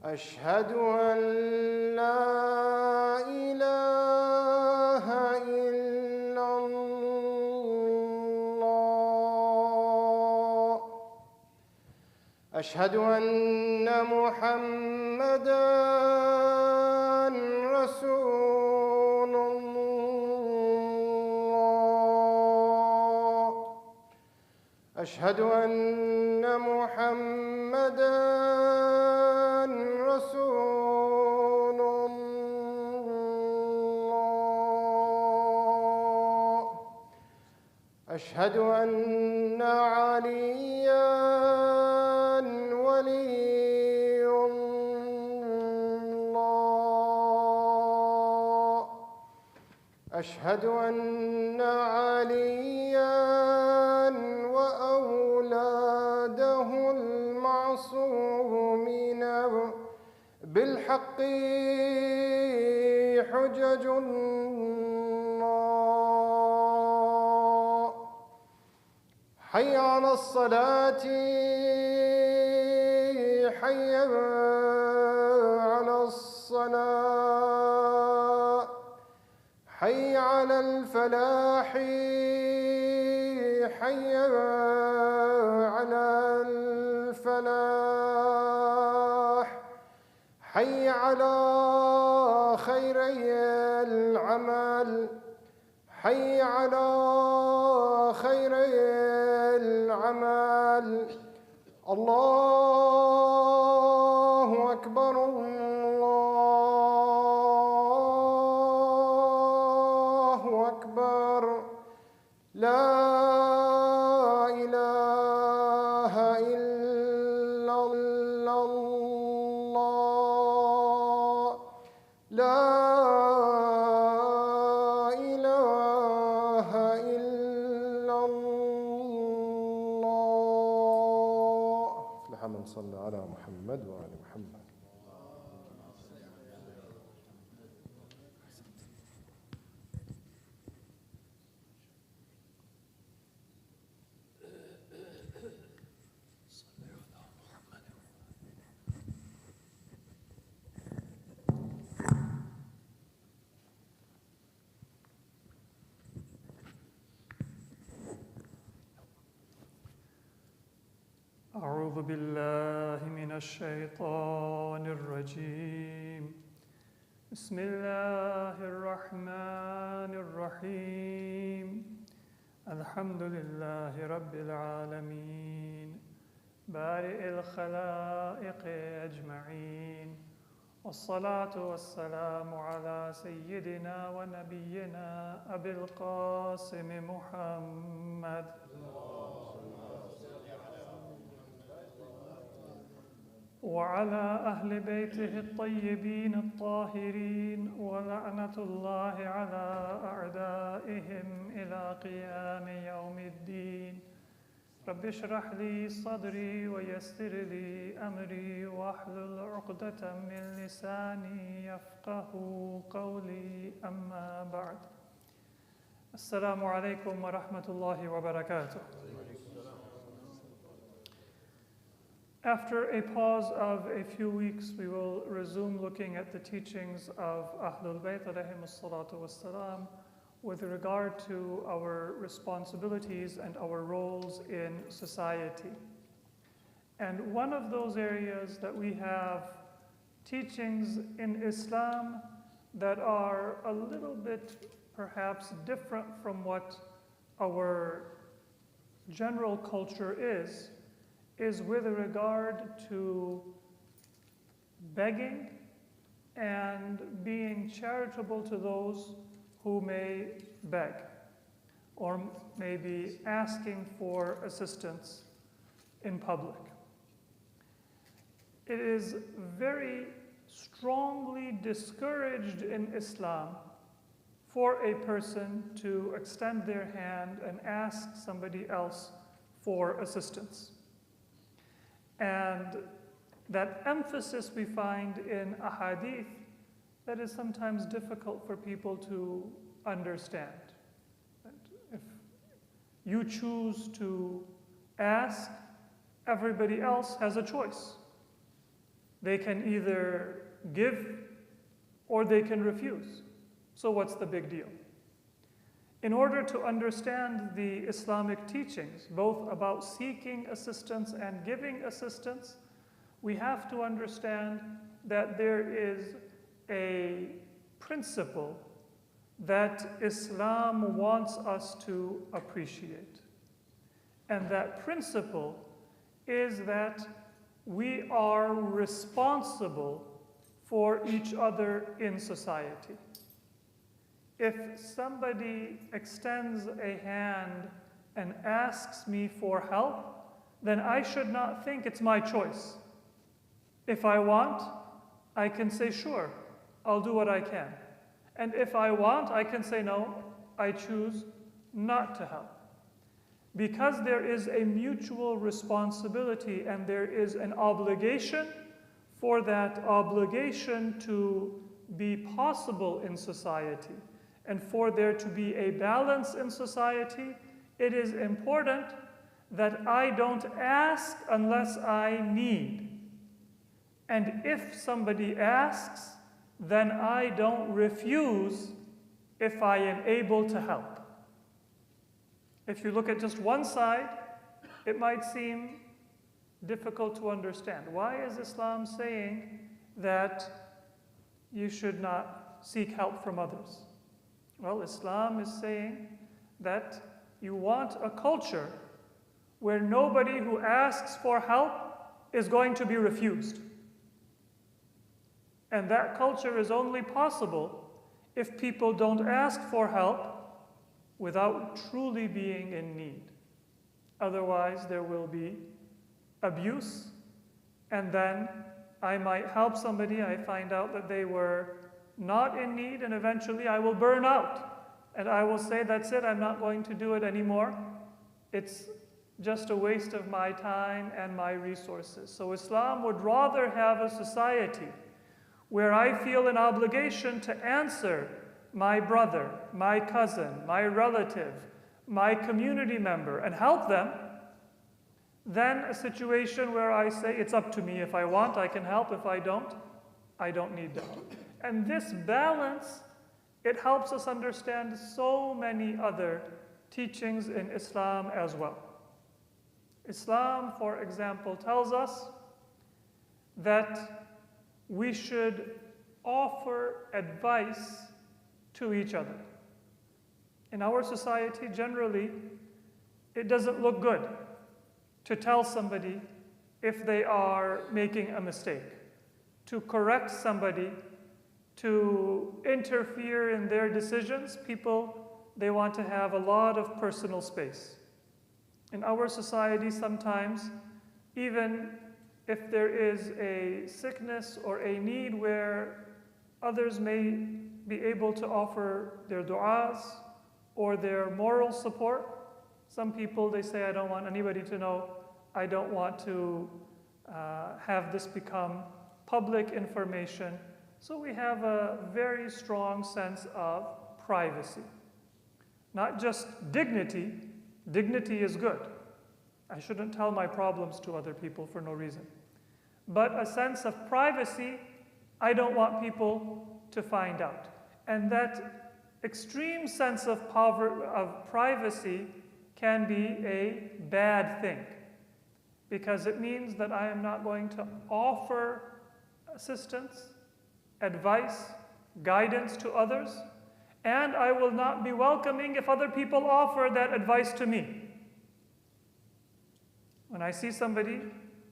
أشهد أن لا إله إلا الله. أشهد أن محمدًا رسول الله. أشهد أن محمدًا رسول الله. أشهد أن عليا ولي الله. أشهد أن عليا وأولاده المعصومين بالحق حجج الله. حي على الصلاة، حي على الصلاة، حي على الفلاح، حي على الفلاح، حي على خيري العمل، حي على خيري العمل. الله أكبر، الله أكبر. لا إله إلا الله. لا إله إلا الله. لحمد صلى على محمد وآل محمد. أعوذ بالله من الشيطان الرجيم. بسم الله الرحمن الرحيم. الحمد لله رب العالمين بارئ الخلائق أجمعين، والصلاة والسلام على سيدنا ونبينا أبي القاسم محمد وعلى أهل بيته الطيبين الطاهرين، ولعنة الله على أعدائهم إلى قيام يوم الدين. رب اشرح لي صدري ويسر لي أمري واحلل عقدة من لساني يفقه قولي. أما بعد، السلام عليكم ورحمة الله وبركاته. After a pause of a few weeks, we will resume looking at the teachings of Ahlul Bayt alayhimus salatu wassalam with regard to our responsibilities and our roles in society. And one of those areas that we have teachings in Islam that are a little bit perhaps different from what our general culture is with regard to begging and being charitable to those who may beg. or maybe asking for assistance in public. It is very strongly discouraged in Islam for a person to extend their hand and ask somebody else for assistance. And that emphasis we find in a hadith that is sometimes difficult for people to understand. If you choose to ask, everybody else has a choice. They can either give or they can refuse. So what's the big deal? In order to understand the Islamic teachings, both about seeking assistance and giving assistance, we have to understand that there is a principle that Islam wants us to appreciate. And that principle is that we are responsible for each other in society. If somebody extends a hand and asks me for help, then I should not think it's my choice. If I want, I can say, sure, I'll do what I can. And if I want, I can say, no, I choose not to help. Because there is a mutual responsibility and there is an obligation, for that obligation to be possible in society, and for there to be a balance in society, it is important that I don't ask unless I need. And if somebody asks, then I don't refuse if I am able to help. If you look at just one side, it might seem difficult to understand. Why is Islam saying that you should not seek help from others? Well, Islam is saying that you want a culture where nobody who asks for help is going to be refused. And that culture is only possible if people don't ask for help without truly being in need. Otherwise, there will be abuse, and then I might help somebody, I find out that they were not in need, and eventually I will burn out. And I will say, that's it, I'm not going to do it anymore. It's just a waste of my time and my resources. So Islam would rather have a society where I feel an obligation to answer my brother, my cousin, my relative, my community member, and help them, than a situation where I say, it's up to me. If I want, I can help. If I don't need to help. And this balance, it helps us understand so many other teachings in Islam as well. Islam, for example, tells us that we should offer advice to each other. In our society, generally, it doesn't look good to tell somebody if they are making a mistake, to correct somebody, to interfere in their decisions. People, they want to have a lot of personal space. In our society, sometimes, even if there is a sickness or a need where others may be able to offer their du'as or their moral support, some people, they say, I don't want anybody to know. I don't want to have this become public information. So we have a very strong sense of privacy. Not just dignity. Dignity is good. I shouldn't tell my problems to other people for no reason. But a sense of privacy, I don't want people to find out. And that extreme sense of privacy can be a bad thing, because it means that I am not going to offer assistance, advice, guidance to others, and I will not be welcoming if other people offer that advice to me. When I see somebody,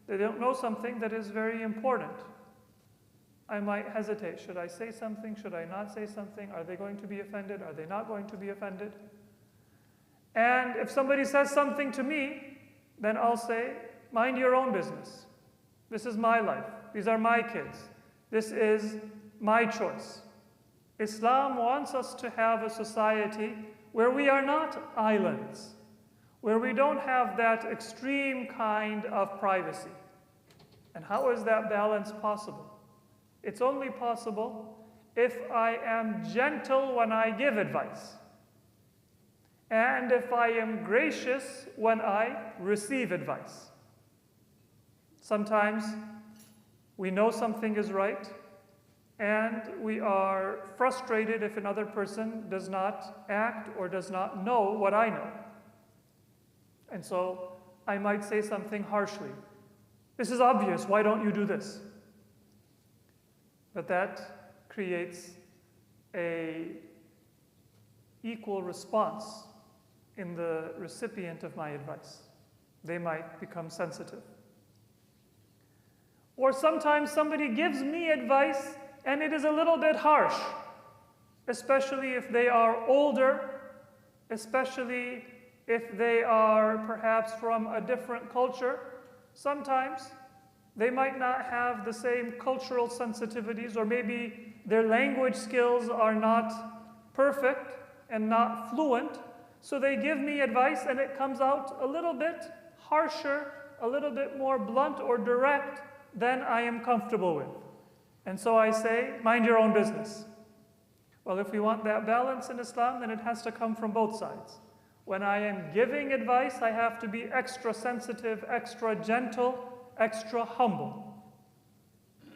they don't know something that is very important, I might hesitate. Should I say something? Should I not say something? Are they going to be offended? Are they not going to be offended? And if somebody says something to me, then I'll say, mind your own business. This is my life. These are my kids. This is my choice. Islam wants us to have a society where we are not islands, where we don't have that extreme kind of privacy. And how is that balance possible? It's only possible if I am gentle when I give advice, and if I am gracious when I receive advice. Sometimes we know something is right, and we are frustrated if another person does not act or does not know what I know. And so I might say something harshly. This is obvious, why don't you do this? But that creates an equal response in the recipient of my advice. They might become sensitive. Or sometimes somebody gives me advice and it is a little bit harsh, especially if they are older, especially if they are perhaps from a different culture. Sometimes they might not have the same cultural sensitivities, or maybe their language skills are not perfect and not fluent. So they give me advice and it comes out a little bit harsher, a little bit more blunt or direct than I am comfortable with. And so I say, mind your own business. Well, if we want that balance in Islam, then it has to come from both sides. When I am giving advice, I have to be extra sensitive, extra gentle, extra humble,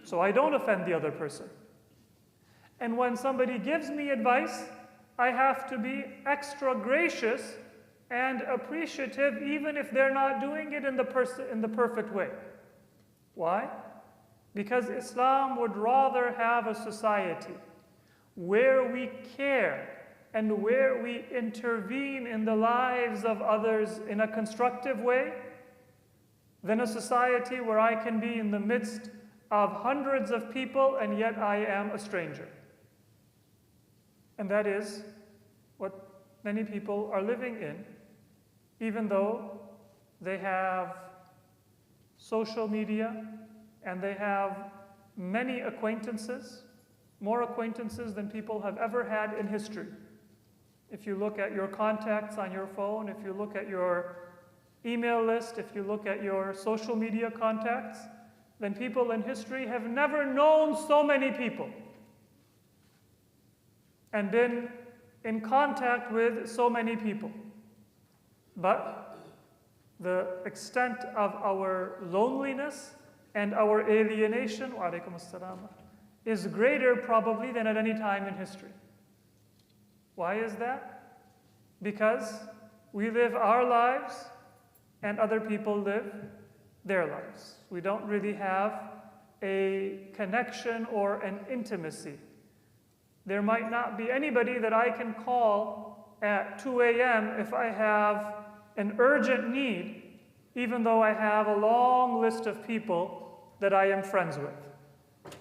so I don't offend the other person. And when somebody gives me advice, I have to be extra gracious and appreciative, even if they're not doing it in the perfect way. Why? Because Islam would rather have a society where we care and where we intervene in the lives of others in a constructive way than a society where I can be in the midst of hundreds of people and yet I am a stranger. And that is what many people are living in, even though they have social media and they have many acquaintances, more acquaintances than people have ever had in history. If you look at your contacts on your phone, if you look at your email list, if you look at your social media contacts, then people in history have never known so many people and been in contact with so many people. But the extent of our loneliness and our alienation, wa alaikum assalam, is greater probably than at any time in history. Why is that? Because we live our lives and other people live their lives. We don't really have a connection or an intimacy. There might not be anybody that I can call at 2 a.m. if I have an urgent need, even though I have a long list of people that I am friends with.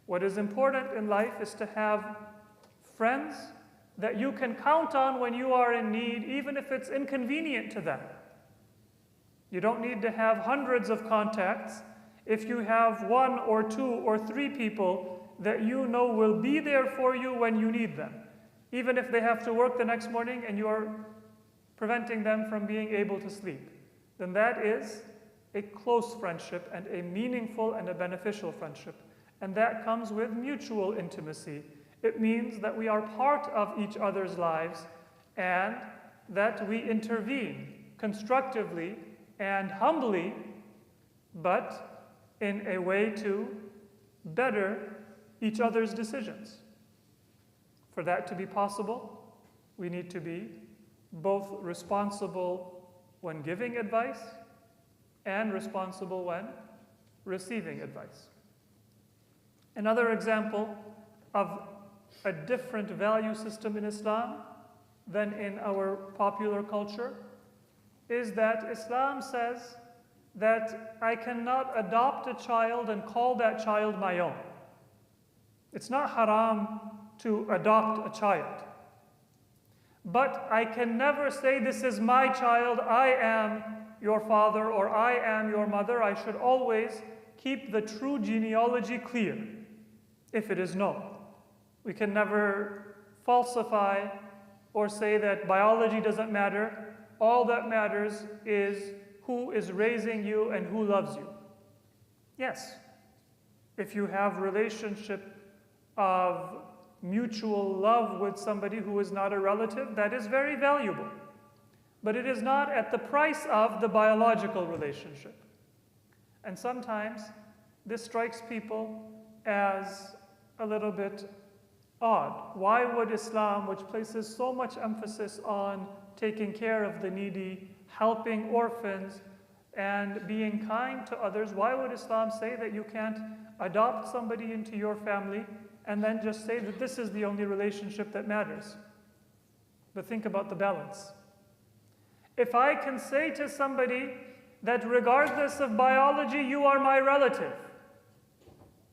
What is important in life is to have friends that you can count on when you are in need, even if it's inconvenient to them. You don't need to have hundreds of contacts. If you have 1 or 2 or 3 people that you know will be there for you when you need them, even if they have to work the next morning and you are preventing them from being able to sleep, then that is a close friendship and a meaningful and a beneficial friendship. And that comes with mutual intimacy. It means that we are part of each other's lives and that we intervene constructively and humbly, but in a way to better each other's decisions. For that to be possible, we need to be both responsible when giving advice and responsible when receiving advice. Another example of a different value system in Islam than in our popular culture is that Islam says that I cannot adopt a child and call that child my own. It's not haram to adopt a child. But I can never say, this is my child, I am your father, or I am your mother. I should always keep the true genealogy clear, if it is known. We can never falsify or say that biology doesn't matter. All that matters is who is raising you and who loves you. Yes, if you have relationship of mutual love with somebody who is not a relative, that is very valuable. But it is not at the price of the biological relationship. And sometimes this strikes people as a little bit odd. Why would Islam, which places so much emphasis on taking care of the needy, helping orphans, and being kind to others, why would Islam say that you can't adopt somebody into your family and then just say that this is the only relationship that matters? But think about the balance. If I can say to somebody that regardless of biology, you are my relative,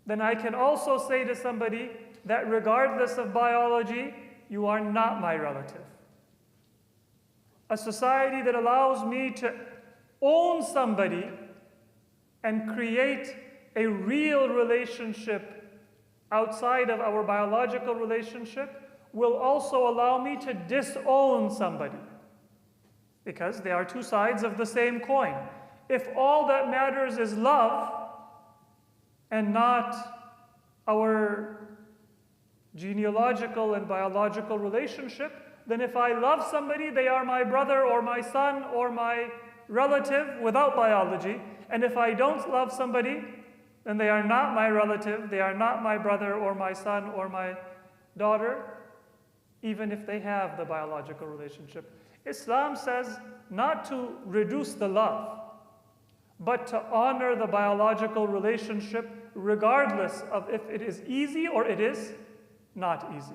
then I can also say to somebody that regardless of biology, you are not my relative. A society that allows me to own somebody and create a real relationship outside of our biological relationship will also allow me to disown somebody, because they are two sides of the same coin. If all that matters is love and not our genealogical and biological relationship, then if I love somebody, they are my brother or my son or my relative without biology. And if I don't love somebody, then they are not my relative, they are not my brother or my son or my daughter, even if they have the biological relationship. Islam says not to reduce the love, but to honor the biological relationship regardless of if it is easy or it is not easy.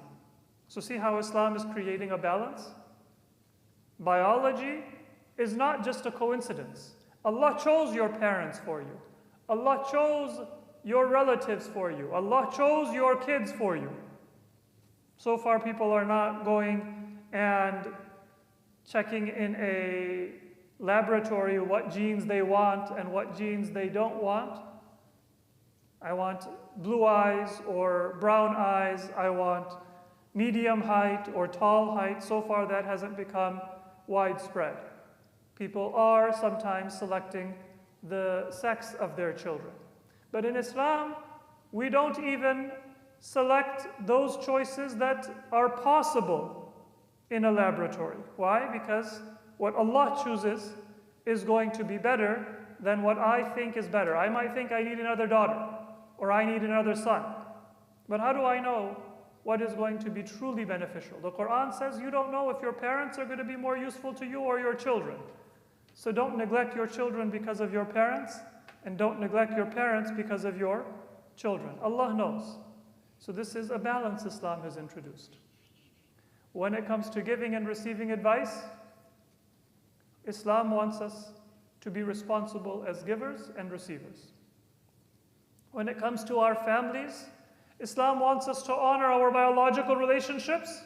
So see how Islam is creating a balance? Biology is not just a coincidence. Allah chose your parents for you. Allah chose your relatives for you. Allah chose your kids for you. So far people are not going and checking in a laboratory what genes they want and what genes they don't want. I want blue eyes or brown eyes. I want medium height or tall height. So far that hasn't become widespread. People are sometimes selecting the sex of their children. But in Islam, we don't even select those choices that are possible in a laboratory. Why? Because what Allah chooses is going to be better than what I think is better. I might think I need another daughter or I need another son. But how do I know what is going to be truly beneficial? The Quran says you don't know if your parents are going to be more useful to you or your children. So don't neglect your children because of your parents, and don't neglect your parents because of your children. Allah knows. So this is a balance Islam has introduced. When it comes to giving and receiving advice, Islam wants us to be responsible as givers and receivers. When it comes to our families, Islam wants us to honor our biological relationships,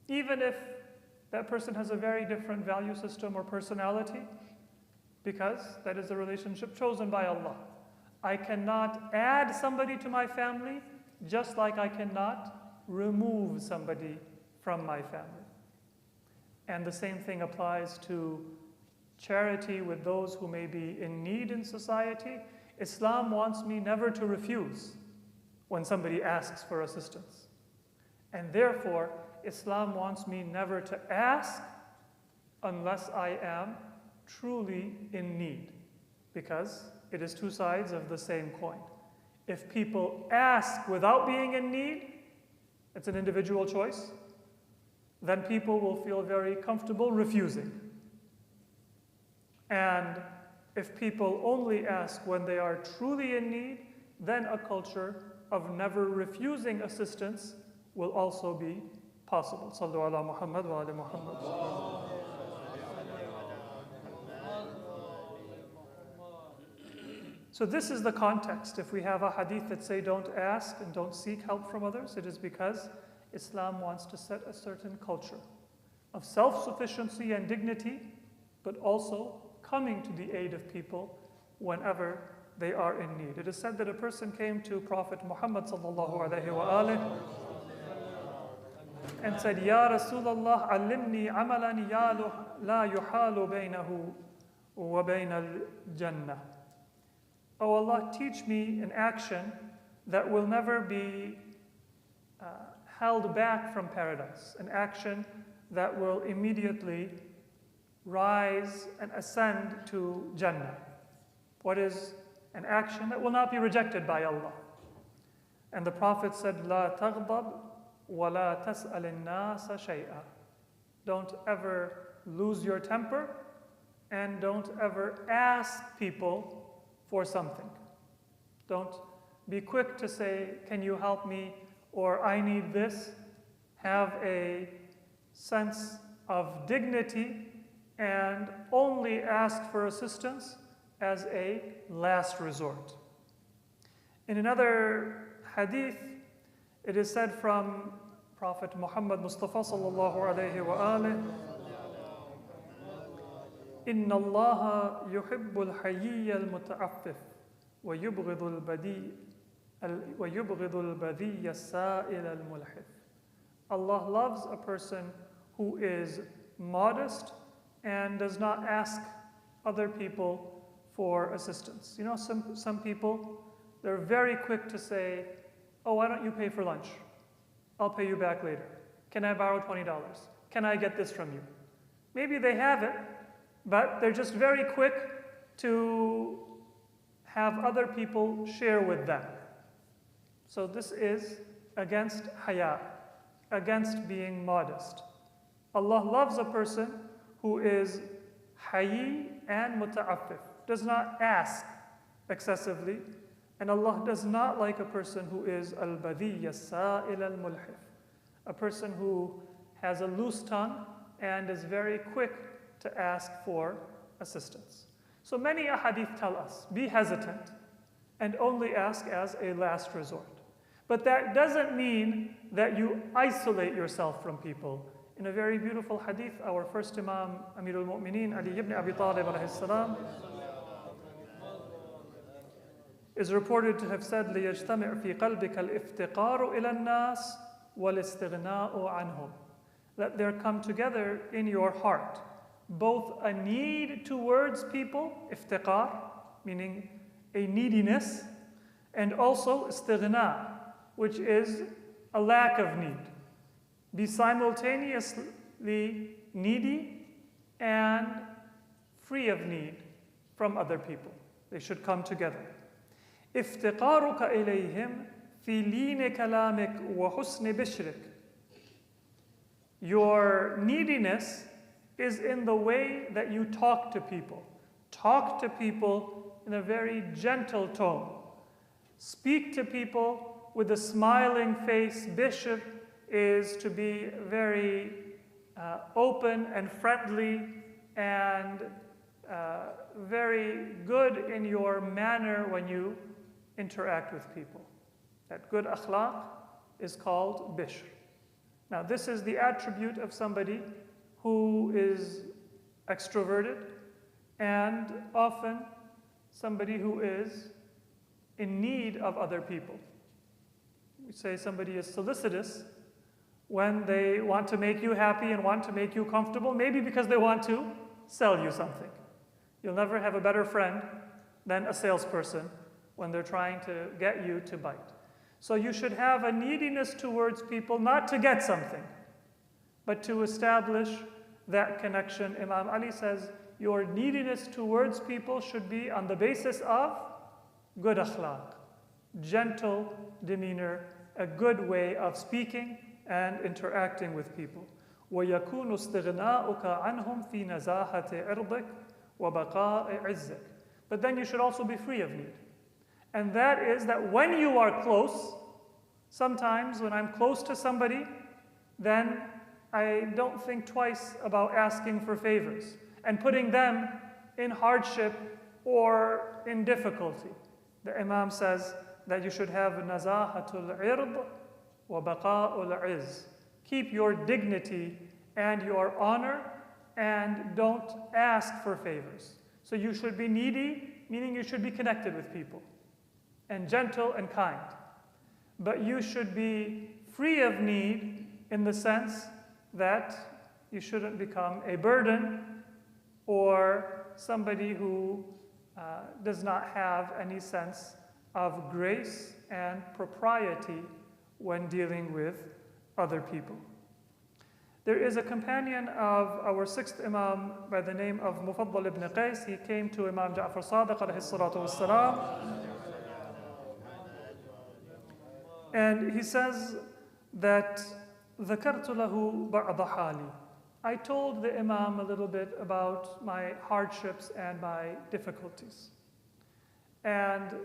even if that person has a very different value system or personality, because that is a relationship chosen by Allah. I cannot add somebody to my family, just like I cannot remove somebody from my family. And the same thing applies to charity with those who may be in need in society. Islam wants me never to refuse when somebody asks for assistance. And therefore, Islam wants me never to ask unless I am truly in need, because it is two sides of the same coin. If people ask without being in need, it's an individual choice, then people will feel very comfortable refusing. And if people only ask when they are truly in need, then a culture of never refusing assistance will also be possible. Sallu ala Muhammad wa ala Muhammad. So this is the context. If we have a hadith that say don't ask and don't seek help from others, it is because Islam wants to set a certain culture of self-sufficiency and dignity, but also coming to the aid of people whenever they are in need. It is said that a person came to Prophet Muhammad sallallahu alaihi wasallam and said, Ya Rasulullah, allimni amalan la yuhalu baynahu wa bayna al-jannah. Oh Allah, teach me an action that will never be held back from paradise, an action that will immediately rise and ascend to Jannah. What is an action that will not be rejected by Allah? And the Prophet said, La taghdab wa la tas'al an-nasa shay'a. Don't ever lose your temper and don't ever ask people for something. Don't be quick to say, can you help me? Or I need this. Have a sense of dignity and only ask for assistance as a last resort. In another hadith, it is said from Prophet Muhammad Mustafa sallallahu alayhi wa alihi, Inna Allah yuhibbul hayy al-muta'affif wa yubghidul badi as-sa'il al-mulhif. Allah loves a person who is modest and does not ask other people for assistance. You know, some people, they're very quick to say, oh, why don't you pay for lunch? I'll pay you back later. Can I borrow $20? Can I get this from you? Maybe they have it, but they're just very quick to have other people share with them. So this is against haya, against being modest. Allah loves a person who is hayy and muta'affif, does not ask excessively, and Allah does not like a person who is al-badi as-sa'il al-mulhif, a person who has a loose tongue and is very quick to ask for assistance. So many ahadith tell us, be hesitant and only ask as a last resort. But that doesn't mean that you isolate yourself from people. In a very beautiful hadith, our first Imam, Amir al-Mu'mineen, Ali ibn Abi Talib alayhi salam, is reported to have said, لِيَجْتَمِعْ فِي قَلْبِكَ الْإِفْتِقَارُ إِلَى النَّاسِ وَالْإِسْتِغْنَاءُ عَنْهُمْ. Let there come together in your heart both a need towards people, iftiqar, meaning a neediness, and also istighna, which is a lack of need. Be simultaneously needy and free of need from other people. They should come together. افتقارك إليهم في لين كلامك وحسن بشرك. Your neediness is in the way that you talk to people. Talk to people in a very gentle tone. Speak to people with a smiling face. Bishr is to be very open and friendly and very good in your manner when you interact with people. That good akhlaq is called bishr. Now this is the attribute of somebody who is extroverted and often somebody who is in need of other people. We say somebody is solicitous when they want to make you happy and want to make you comfortable, maybe because they want to sell you something. You'll never have a better friend than a salesperson when they're trying to get you to bite. So you should have a neediness towards people, not to get something, but to establish that connection. Imam Ali says, your neediness towards people should be on the basis of good akhlaq, gentle demeanor, a good way of speaking and interacting with people. وَيَكُونُ اسْتِغْنَاؤُكَ عَنْهُمْ فِي نَزَاهَةِ عِرْضِكَ وَبَقَاءِ عِزِّكَ. But then you should also be free of need. And that is that when you are close, sometimes when I'm close to somebody, then I don't think twice about asking for favors and putting them in hardship or in difficulty. The Imam says that you should have nazahatul ird وَبَقَاءُ الْعِزِّ. Keep your dignity and your honor, and don't ask for favors. So you should be needy, meaning you should be connected with people, and gentle and kind. But you should be free of need in the sense that you shouldn't become a burden or somebody who does not have any sense of grace and propriety when dealing with other people. There is a companion of our sixth Imam by the name of Mufaddal ibn Qais. He came to Imam Ja'far Sadiq alayhi salatu wassalam, and he says that ذكرت له بعض حالي. I told the Imam a little bit about my hardships and my difficulties. And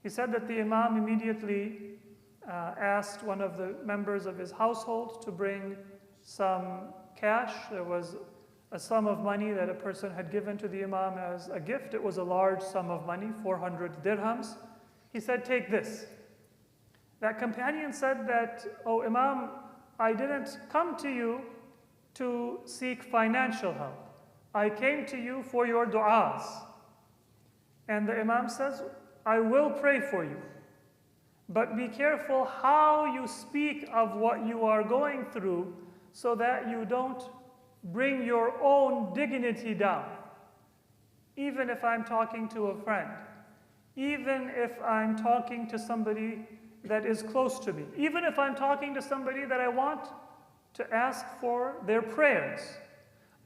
he said that the Imam immediately asked one of the members of his household to bring some cash. There was a sum of money that a person had given to the Imam as a gift. It was a large sum of money, 400 dirhams. He said, take this. That companion said that, oh Imam, I didn't come to you to seek financial help. I came to you for your du'as. And the Imam says, I will pray for you. But be careful how you speak of what you are going through so that you don't bring your own dignity down. Even if I'm talking to a friend, even if I'm talking to somebody that is close to me, even if I'm talking to somebody that I want to ask for their prayers,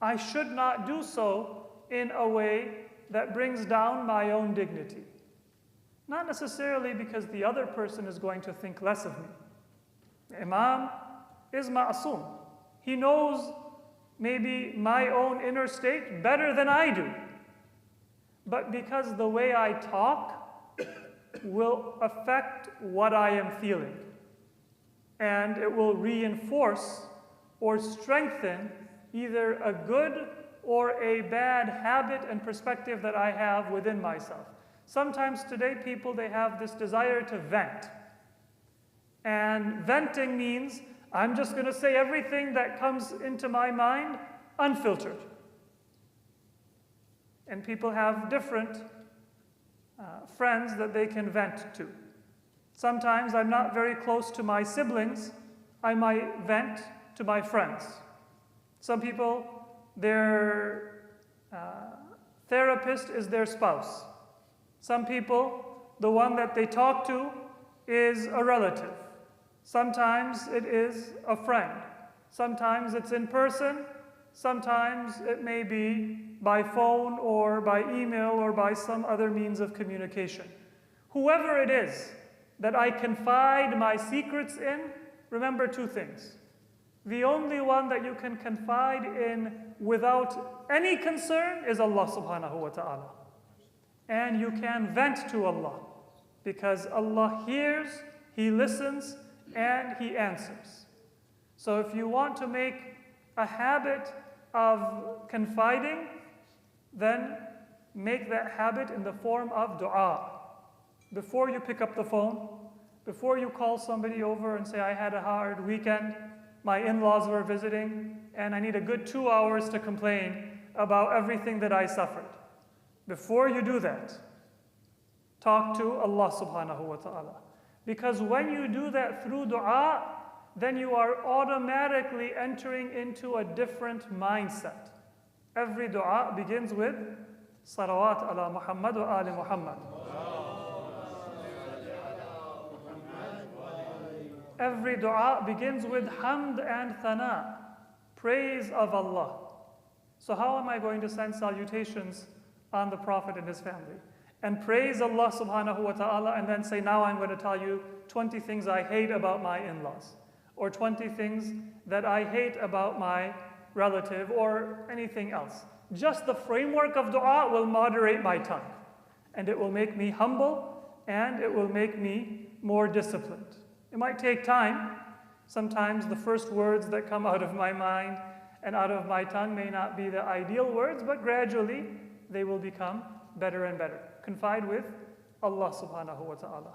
I should not do so in a way that brings down my own dignity. Not necessarily because the other person is going to think less of me. The Imam is ma'asum. He knows maybe my own inner state better than I do. But because the way I talk will affect what I am feeling, and it will reinforce or strengthen either a good or a bad habit and perspective that I have within myself. Sometimes today people, they have this desire to vent. And venting means I'm just going to say everything that comes into my mind unfiltered. And people have different friends that they can vent to. Sometimes I'm not very close to my siblings. I might vent to my friends. Some people, their therapist is their spouse. Some people, the one that they talk to is a relative. Sometimes it is a friend. Sometimes it's in person. Sometimes it may be by phone or by email or by some other means of communication. Whoever it is that I confide my secrets in, remember two things. The only one that you can confide in without any concern is Allah subhanahu wa ta'ala. And you can vent to Allah because Allah hears, He listens, and He answers. So if you want to make a habit of confiding, then make that habit in the form of dua. Before you pick up the phone, before you call somebody over and say, I had a hard weekend, my in-laws were visiting, and I need a good 2 hours to complain about everything that I suffered. Before you do that, talk to Allah subhanahu wa ta'ala. Because when you do that through dua, then you are automatically entering into a different mindset. Every dua begins with salawat ala Muhammad wa ali Muhammad. Every dua begins with hamd and thana, praise of Allah. So how am I going to send salutations on the Prophet and his family and praise Allah subhanahu wa ta'ala and then say, now I'm going to tell you 20 things I hate about my in-laws, or 20 things that I hate about my relative, or anything else? Just the framework of dua will moderate my tongue, and it will make me humble, and it will make me more disciplined. It might take time. Sometimes the first words that come out of my mind and out of my tongue may not be the ideal words, but gradually they will become better and better. Confide with Allah subhanahu wa ta'ala.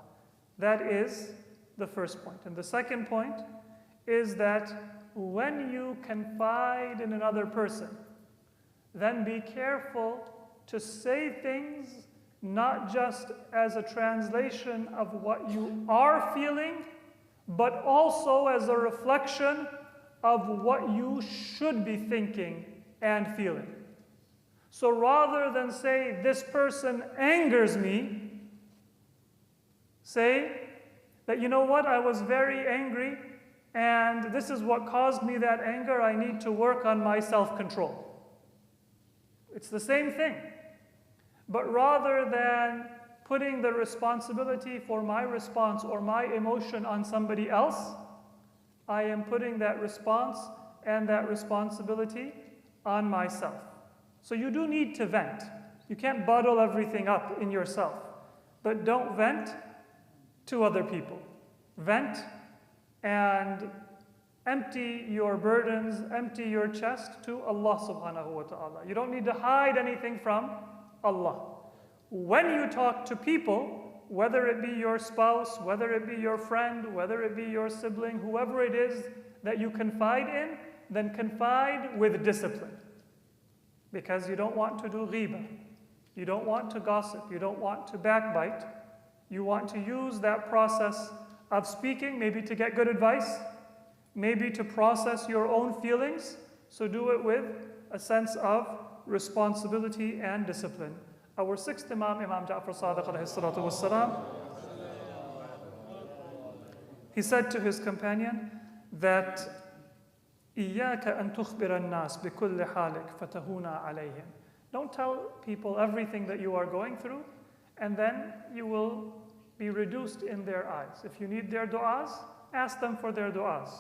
That is the first point. And the second point is that when you confide in another person, then be careful to say things not just as a translation of what you are feeling, but also as a reflection of what you should be thinking and feeling. So rather than say, this person angers me, say that, you know what, I was very angry, and this is what caused me that anger. I need to work on my self-control. It's the same thing. But rather than putting the responsibility for my response or my emotion on somebody else, I am putting that response and that responsibility on myself. So you do need to vent. You can't bottle everything up in yourself. But don't vent to other people. Vent and empty your burdens, empty your chest to Allah subhanahu wa ta'ala. You don't need to hide anything from Allah. When you talk to people, whether it be your spouse, whether it be your friend, whether it be your sibling, whoever it is that you confide in, then confide with discipline. Because you don't want to do ghibah. You don't want to gossip. You don't want to backbite. You want to use that process of speaking, maybe to get good advice, maybe to process your own feelings. So do it with a sense of responsibility and discipline. Our sixth Imam, Imam Ja'far Sadiq alayhi salatu wassalam, he said to his companion that إِيَّاكَ أَن تُخْبِرَ النَّاسِ بِكُلِّ حَالِكَ فَتَهُونَ عَلَيْهِمْ. Don't tell people everything that you are going through, and then you will be reduced in their eyes. If you need their du'as, ask them for their du'as.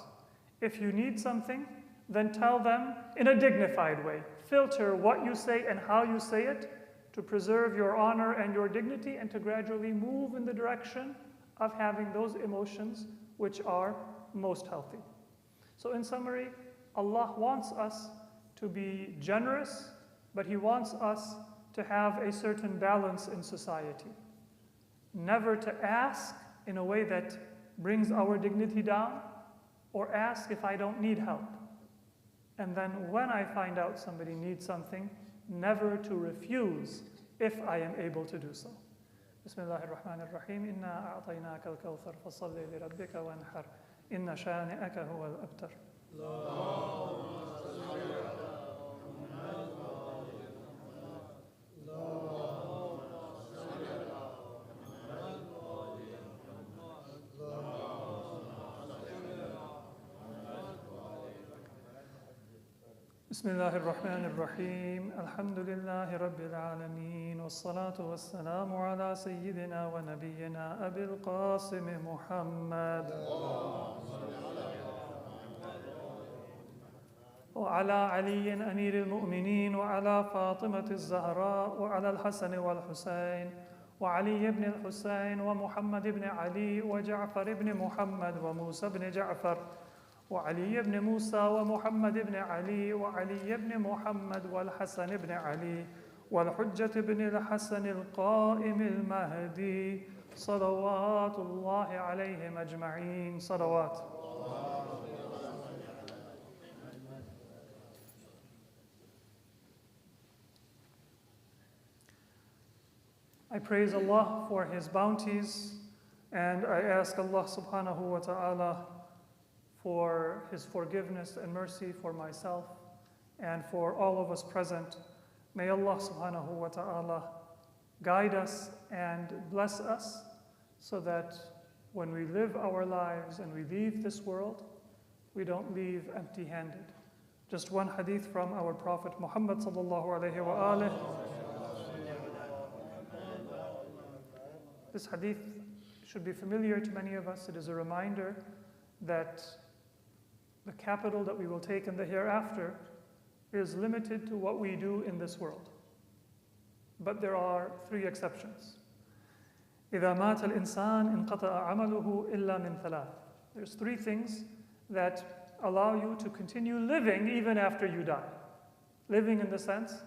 If you need something, then tell them in a dignified way. Filter what you say and how you say it to preserve your honor and your dignity, and to gradually move in the direction of having those emotions which are most healthy. So in summary, Allah wants us to be generous, but He wants us to have a certain balance in society. Never to ask in a way that brings our dignity down, or ask if I don't need help. And then when I find out somebody needs something, never to refuse if I am able to do so. Bismillahir Rahmanir Rahim. Inna a'tainaka al-kawthar fasalli li rabbika wanhar. Inna shani'aka huwa al-abtar. بسم الله الرحمن الرحيم الحمد لله رب العالمين والصلاة والسلام على سيدنا ونبينا أبي القاسم محمد وعلى علي أمير المؤمنين وعلى فاطمة الزهراء وعلى الحسن والحسين وعلي بن الحسين ومحمد بن علي وجعفر بن محمد وموسى بن جعفر وعلي بن موسى ومحمد بن علي وعلي بن محمد والحسن بن علي والحجة بن الحسن القائم المهدي صلوات الله عليهم أجمعين. صلوات. I praise Allah for His bounties, and I ask Allah subhanahu wa ta'ala for His forgiveness and mercy for myself and for all of us present. May Allah subhanahu wa ta'ala guide us and bless us so that when we live our lives and we leave this world, we don't leave empty-handed. Just one hadith from our Prophet Muhammad sallallahu alayhi wa alihi. This hadith should be familiar to many of us. It is a reminder that the capital that we will take in the hereafter is limited to what we do in this world. But there are three exceptions. إِذَا مَاتَ الْإِنسَانِ انْقَطَعَ عَمَلُهُ إِلَّا مِنْ ثَلَاثٍ. There's three things that allow you to continue living even after you die. Living in the sense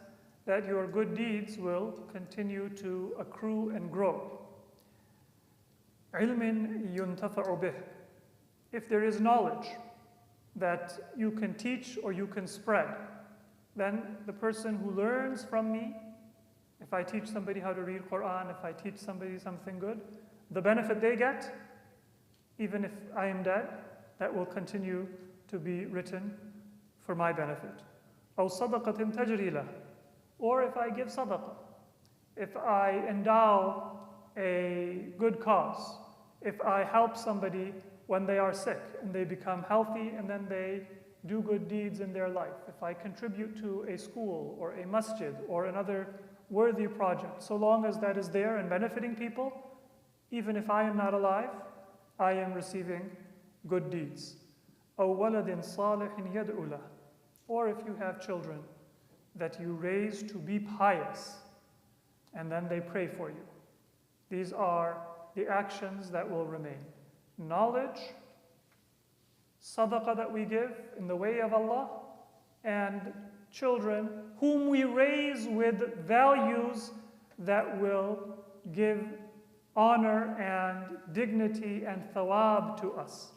that your good deeds will continue to accrue and grow. عِلْمٍ يُنْتَفَعُ بِهِ. If there is knowledge that you can teach or you can spread, then the person who learns from me, if I teach somebody how to read Quran, if I teach somebody something good, the benefit they get, even if I am dead, that will continue to be written for my benefit. أو صدقة تجري له. Or if I give sadaqah, if I endow a good cause, if I help somebody when they are sick and they become healthy and then they do good deeds in their life, if I contribute to a school or a masjid or another worthy project, so long as that is there and benefiting people, even if I am not alive, I am receiving good deeds. أو ولد صالح يدعو له. Or if you have children that you raise to be pious and then they pray for you. These are the actions that will remain. Knowledge, sadaqah that we give in the way of Allah, and children whom we raise with values that will give honor and dignity and thawab to us.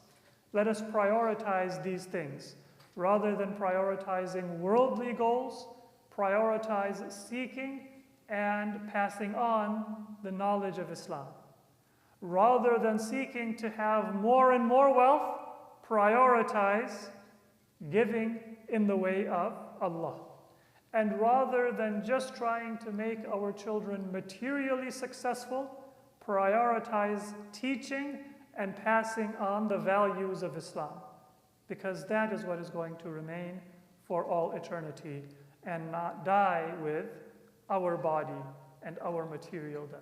Let us prioritize these things. Rather than prioritizing worldly goals, prioritize seeking and passing on the knowledge of Islam. Rather than seeking to have more and more wealth, prioritize giving in the way of Allah. And rather than just trying to make our children materially successful, prioritize teaching and passing on the values of Islam, because that is what is going to remain for all eternity and not die with our body and our material death.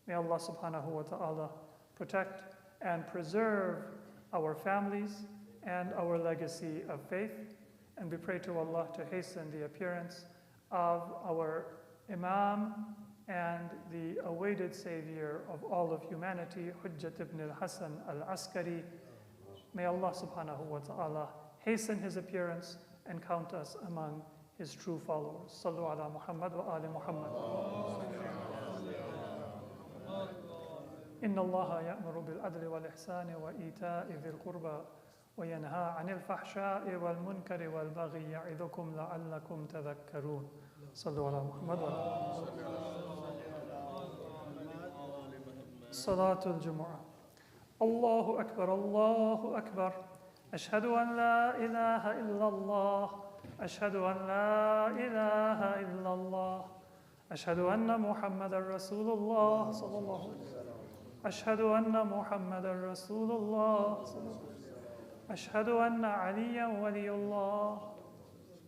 May Allah subhanahu wa ta'ala protect and preserve our families and our legacy of faith. And we pray to Allah to hasten the appearance of our Imam and the awaited savior of all of humanity, Hujjat ibn al-Hassan al-Askari. May Allah subhanahu wa ta'ala hasten his appearance and count us among his true followers. Sallu ala Muhammad wa ali Muhammad. Inna Allah ya'muru bil adli wal ihsani wa ita'i dhil qurba wa yanha 'anil fahsha'i wal munkari wal baghi ya'idhukum la'allakum tadhakkarun. Sallu ala Muhammad wa ali Salatul Jumu'ah. Allahu Akbar, Allahu Akbar. Ashhadu an la ilaha illallah. Ashhadu an la ilaha illallah. Ashhadu anna Muhammadan Rasulullah sallallahu alaihi wasallam. Ashhadu anna Muhammadan Rasulullah sallallahu alaihi wasallam. Ashhadu anna Aliyan waliyullah.